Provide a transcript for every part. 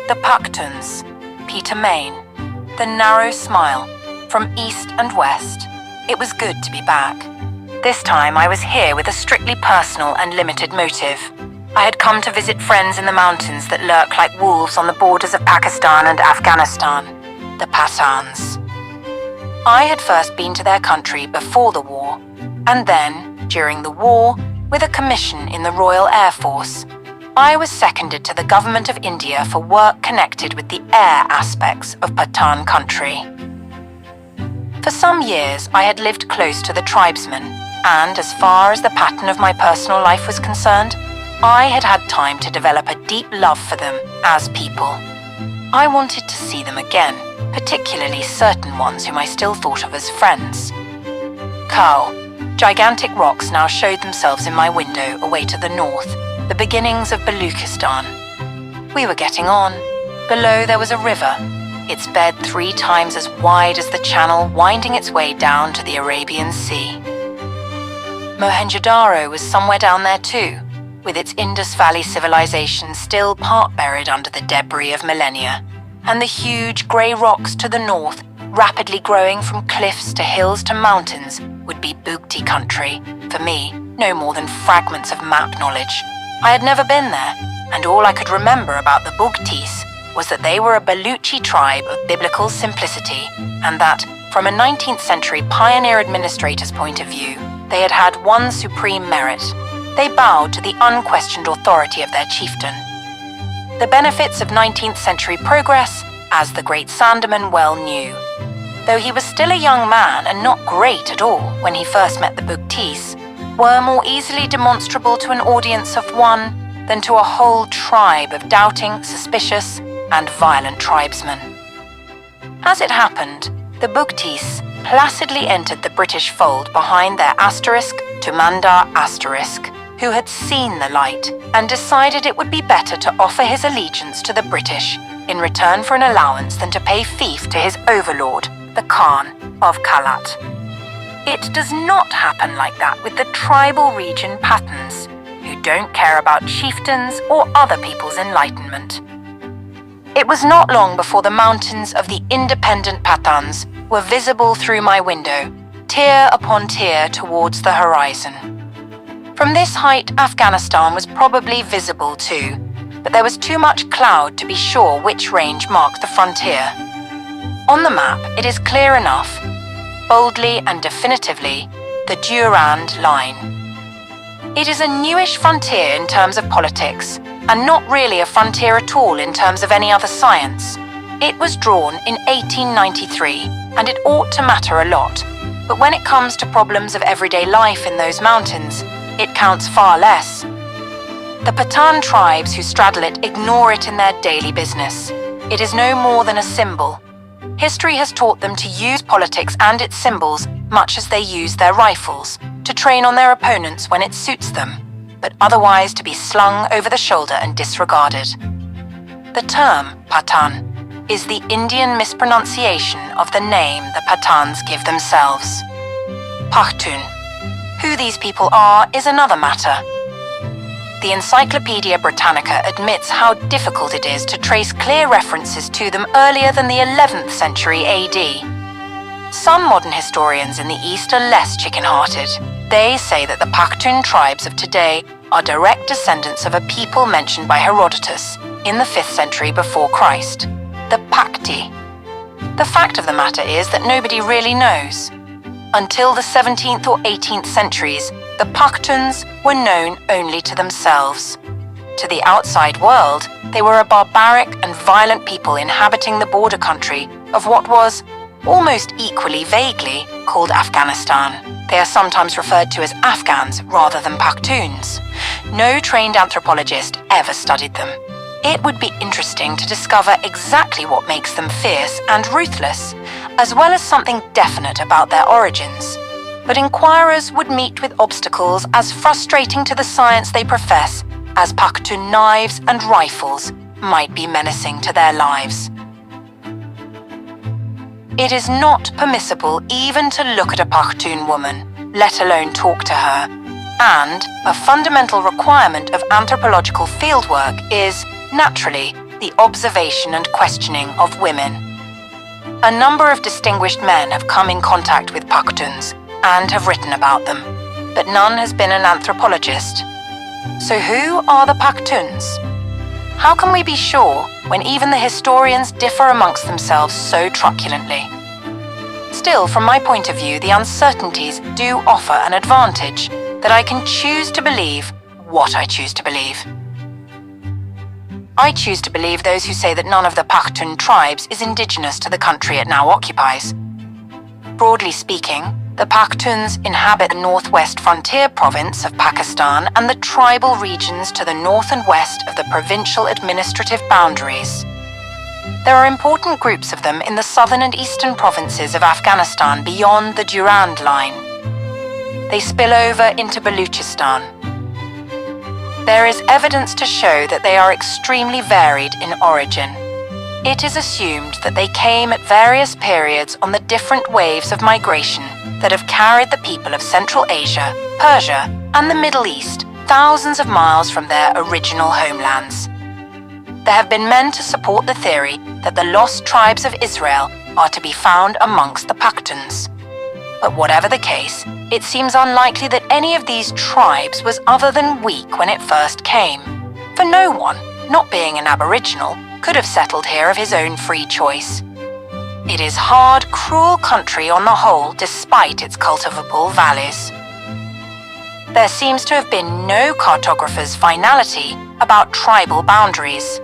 The PAKHTUNS, Peter Mayne, the narrow smile, from east and west. It was good to be back. This time I was here with a strictly personal and limited motive. I had come to visit friends in the mountains that lurk like wolves on the borders of Pakistan and Afghanistan, the PAKHTUNS. I had first been to their country before the war, and then, during the war, with a commission in the Royal Air Force, I was seconded to the Government of India for work connected with the air aspects of Pathan country. For some years, I had lived close to the tribesmen, and as far as the pattern of my personal life was concerned, I had had time to develop a deep love for them as people. I wanted to see them again, particularly certain ones whom I still thought of as friends. Gigantic rocks now showed themselves in my window away to the north, the beginnings of Baluchistan. We were getting on. Below there was a river, its bed 3 times as wide as the channel winding its way down to the Arabian Sea. Mohenjo-daro was somewhere down there too, with its Indus Valley civilization still part buried under the debris of millennia, and the huge grey rocks to the north, rapidly growing from cliffs to hills to mountains, would be Bugti country, for me, no more than fragments of map knowledge. I had never been there, and all I could remember about the Bugtis was that they were a Baluchi tribe of biblical simplicity, and that, from a 19th century pioneer administrator's point of view, they had had one supreme merit. They bowed to the unquestioned authority of their chieftain. The benefits of 19th century progress, as the great Sandeman well knew. Though he was still a young man and not great at all when he first met the Bugtis, were more easily demonstrable to an audience of one than to a whole tribe of doubting, suspicious, and violent tribesmen. As it happened, the Bugtis placidly entered the British fold behind their asterisk Tumandar asterisk, who had seen the light and decided it would be better to offer his allegiance to the British in return for an allowance than to pay fief to his overlord, the Khan of Kalat. It does not happen like that with the tribal region Pathans, who don't care about chieftains or other people's enlightenment. It was not long before the mountains of the independent Pathans were visible through my window, tier upon tier towards the horizon. From this height, Afghanistan was probably visible too, but there was too much cloud to be sure which range marked the frontier. On the map, it is clear enough, boldly and definitively, the Durand Line. It is a newish frontier in terms of politics, and not really a frontier at all in terms of any other science. It was drawn in 1893, and it ought to matter a lot, but when it comes to problems of everyday life in those mountains, it counts far less. The Pathan tribes who straddle it ignore it in their daily business. It is no more than a symbol. History has taught them to use politics and its symbols much as they use their rifles, to train on their opponents when it suits them, but otherwise to be slung over the shoulder and disregarded. The term Pathan is the Indian mispronunciation of the name the Pathans give themselves. Pakhtun. Who these people are is another matter. The Encyclopedia Britannica admits how difficult it is to trace clear references to them earlier than the 11th century AD. Some modern historians in the East are less chicken-hearted. They say that the Pakhtun tribes of today are direct descendants of a people mentioned by Herodotus in the 5th century before Christ, the Pakhti. The fact of the matter is that nobody really knows. Until the 17th or 18th centuries, the Pakhtuns were known only to themselves. To the outside world, they were a barbaric and violent people inhabiting the border country of what was, almost equally vaguely, called Afghanistan. They are sometimes referred to as Afghans rather than Pakhtuns. No trained anthropologist ever studied them. It would be interesting to discover exactly what makes them fierce and ruthless, as well as something definite about their origins. But inquirers would meet with obstacles as frustrating to the science they profess as Pakhtun knives and rifles might be menacing to their lives. It is not permissible even to look at a Pakhtun woman, let alone talk to her, and a fundamental requirement of anthropological fieldwork is, naturally, the observation and questioning of women. A number of distinguished men have come in contact with Pakhtuns and have written about them, but none has been an anthropologist. So who are the Pakhtuns? How can we be sure when even the historians differ amongst themselves so truculently? Still, from my point of view, the uncertainties do offer an advantage that I can choose to believe what I choose to believe. I choose to believe those who say that none of the Pakhtun tribes is indigenous to the country it now occupies. Broadly speaking, the Pakhtuns inhabit the northwest frontier province of Pakistan and the tribal regions to the north and west of the provincial administrative boundaries. There are important groups of them in the southern and eastern provinces of Afghanistan beyond the Durand Line. They spill over into Baluchistan. There is evidence to show that they are extremely varied in origin. It is assumed that they came at various periods on the different waves of migration that have carried the people of Central Asia, Persia, and the Middle East thousands of miles from their original homelands. There have been men to support the theory that the lost tribes of Israel are to be found amongst the Pakhtuns. But whatever the case, it seems unlikely that any of these tribes was other than weak when it first came, for no one, not being an Aboriginal, could have settled here of his own free choice. It is hard, cruel country on the whole, despite its cultivable valleys. There seems to have been no cartographer's finality about tribal boundaries.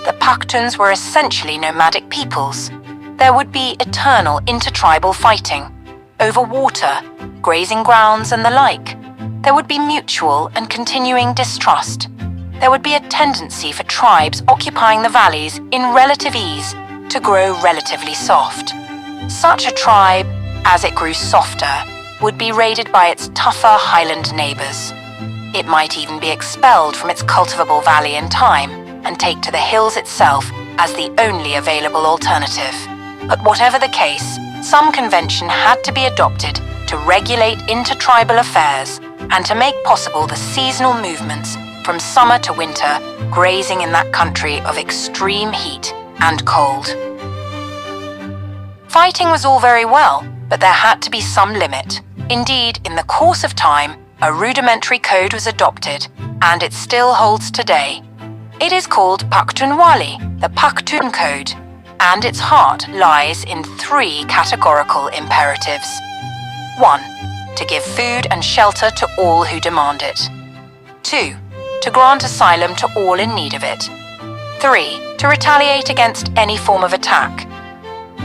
The Pakhtuns were essentially nomadic peoples. There would be eternal intertribal fighting over water, grazing grounds, and the like. There would be mutual and continuing distrust. There would be a tendency for tribes occupying the valleys in relative ease to grow relatively soft. Such a tribe, as it grew softer, would be raided by its tougher highland neighbours. It might even be expelled from its cultivable valley in time and take to the hills itself as the only available alternative. But whatever the case, some convention had to be adopted to regulate intertribal affairs and to make possible the seasonal movements from summer to winter, grazing in that country of extreme heat and cold. Fighting was all very well, but there had to be some limit. Indeed, in the course of time, a rudimentary code was adopted, and it still holds today. It is called Pakhtunwali, the Pakhtun Code, and its heart lies in 3 categorical imperatives. 1. To give food and shelter to all who demand it. 2. To grant asylum to all in need of it. 3. To retaliate against any form of attack.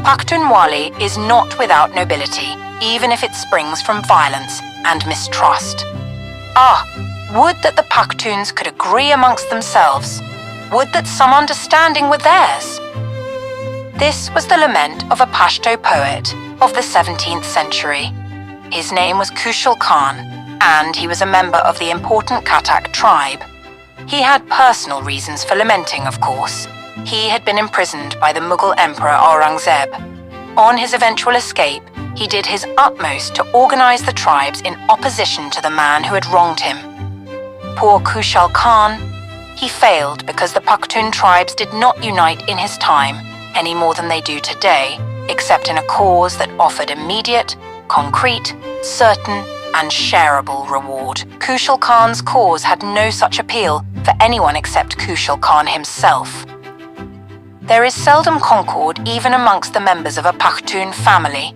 Pakhtunwali is not without nobility, even if it springs from violence and mistrust. Would that the Pakhtuns could agree amongst themselves. Would that some understanding were theirs. This was the lament of a Pashto poet of the 17th century. His name was Kushal Khan, and he was a member of the important Katak tribe. He had personal reasons for lamenting, of course. He had been imprisoned by the Mughal Emperor Aurangzeb. On his eventual escape, he did his utmost to organize the tribes in opposition to the man who had wronged him. Poor Kushal Khan, he failed because the Pakhtun tribes did not unite in his time any more than they do today, except in a cause that offered immediate, concrete, certain, and shareable reward. Kushal Khan's cause had no such appeal for anyone except Kushal Khan himself. There is seldom concord even amongst the members of a Pakhtun family.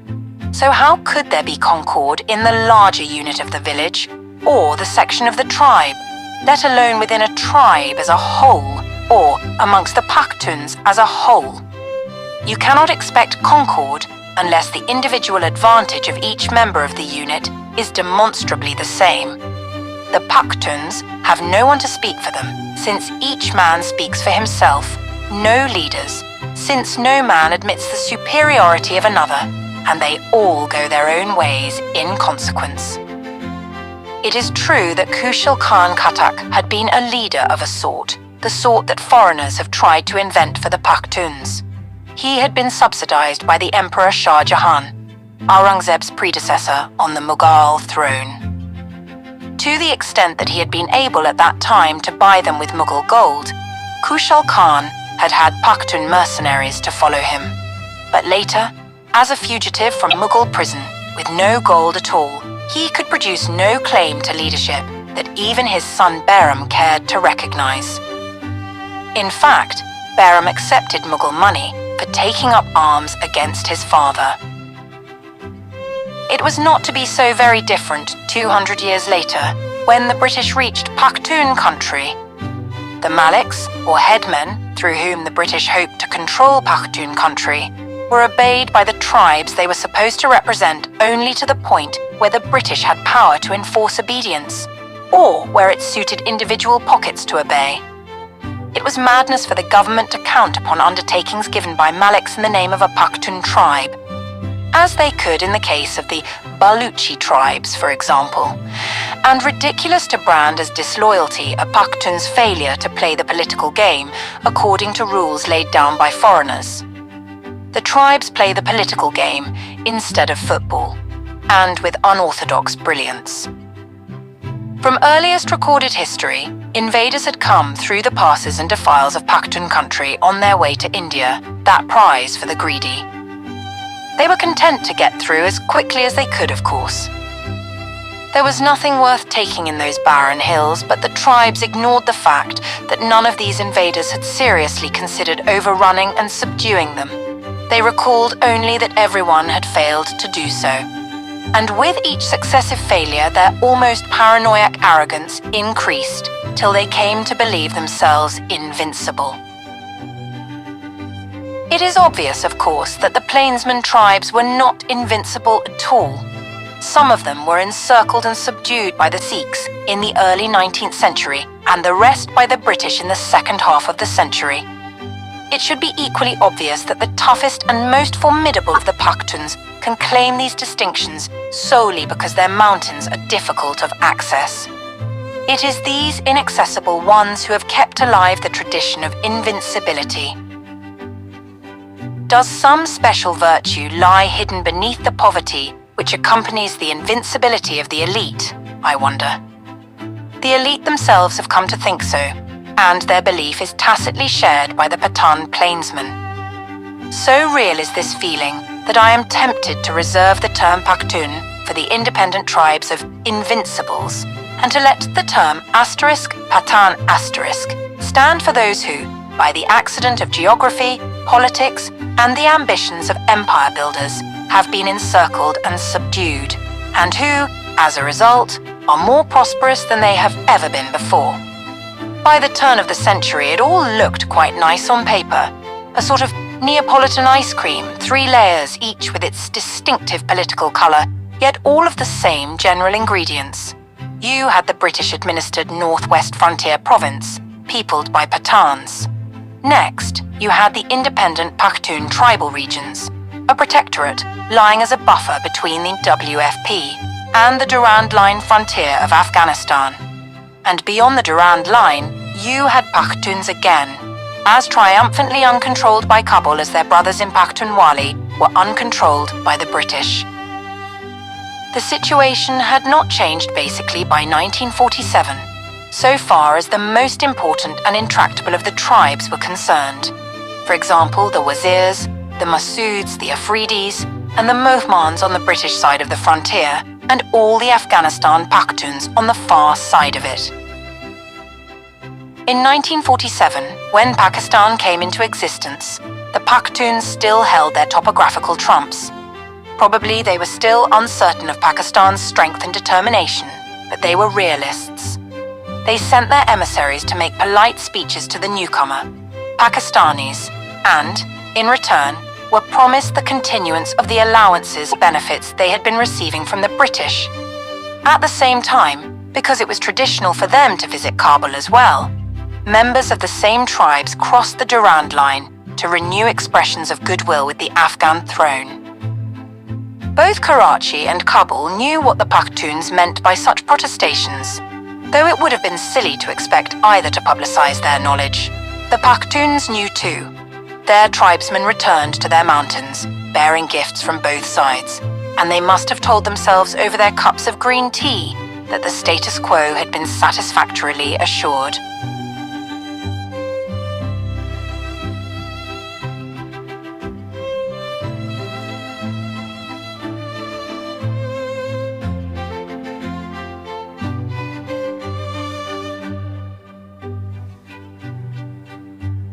So how could there be concord in the larger unit of the village, or the section of the tribe, let alone within a tribe as a whole, or amongst the Pakhtuns as a whole? You cannot expect concord unless the individual advantage of each member of the unit is demonstrably the same. The Pakhtuns have no one to speak for them, since each man speaks for himself, no leaders, since no man admits the superiority of another, and they all go their own ways in consequence. It is true that Kushal Khan Katak had been a leader of a sort, the sort that foreigners have tried to invent for the Pakhtuns. He had been subsidized by the Emperor Shah Jahan, Aurangzeb's predecessor on the Mughal throne. To the extent that he had been able at that time to buy them with Mughal gold, Kushal Khan had had Pakhtun mercenaries to follow him. But later, as a fugitive from Mughal prison with no gold at all, he could produce no claim to leadership that even his son Behram cared to recognize. In fact, Behram accepted Mughal money for taking up arms against his father. It was not to be so very different 200 years later when the British reached Pakhtun country. The Maliks, or headmen, through whom the British hoped to control Pakhtun country, were obeyed by the tribes they were supposed to represent only to the point where the British had power to enforce obedience, or where it suited individual pockets to obey. It was madness for the government to count upon undertakings given by Maliks in the name of a Pakhtun tribe, as they could in the case of the Baluchi tribes, for example, and ridiculous to brand as disloyalty a Pakhtun's failure to play the political game according to rules laid down by foreigners. The tribes play the political game instead of football, and with unorthodox brilliance. From earliest recorded history, invaders had come through the passes and defiles of Pakhtun country on their way to India, that prize for the greedy. They were content to get through as quickly as they could, of course. There was nothing worth taking in those barren hills, but the tribes ignored the fact that none of these invaders had seriously considered overrunning and subduing them. They recalled only that everyone had failed to do so. And with each successive failure, their almost paranoid arrogance increased till they came to believe themselves invincible. It is obvious, of course, that the plainsman tribes were not invincible at all. Some of them were encircled and subdued by the Sikhs in the early 19th century, and the rest by the British in the second half of the century. It should be equally obvious that the toughest and most formidable of the Pakhtuns can claim these distinctions solely because their mountains are difficult of access. It is these inaccessible ones who have kept alive the tradition of invincibility. Does some special virtue lie hidden beneath the poverty which accompanies the invincibility of the elite, I wonder? The elite themselves have come to think so, and their belief is tacitly shared by the Pathan plainsmen. So real is this feeling that I am tempted to reserve the term Pakhtun for the independent tribes of invincibles, and to let the term *Pathan* stand for those who, by the accident of geography, politics, and the ambitions of empire builders, have been encircled and subdued, and who, as a result, are more prosperous than they have ever been before. By the turn of the century, it all looked quite nice on paper, a sort of Neapolitan ice cream, 3 layers each with its distinctive political colour, yet all of the same general ingredients. You had the British-administered Northwest Frontier Province, peopled by Pathans. Next, you had the independent Pakhtun tribal regions, a protectorate lying as a buffer between the WFP and the Durand Line frontier of Afghanistan. And beyond the Durand Line, you had Pakhtuns again, as triumphantly uncontrolled by Kabul as their brothers in Pakhtunwali were uncontrolled by the British. The situation had not changed basically by 1947, so far as the most important and intractable of the tribes were concerned. For example, the Wazirs, the Masouds, the Afridis, and the Mohmans on the British side of the frontier, and all the Afghanistan Pakhtuns on the far side of it. In 1947, when Pakistan came into existence, the Pakhtuns still held their topographical trumps. Probably they were still uncertain of Pakistan's strength and determination, but they were realists. They sent their emissaries to make polite speeches to the newcomer, Pakistanis, and, in return, were promised the continuance of the allowances benefits they had been receiving from the British. At the same time, because it was traditional for them to visit Kabul as well, members of the same tribes crossed the Durand Line to renew expressions of goodwill with the Afghan throne. Both Karachi and Kabul knew what the Pakhtuns meant by such protestations, though it would have been silly to expect either to publicize their knowledge. The Pakhtuns knew too. Their tribesmen returned to their mountains, bearing gifts from both sides, and they must have told themselves over their cups of green tea that the status quo had been satisfactorily assured.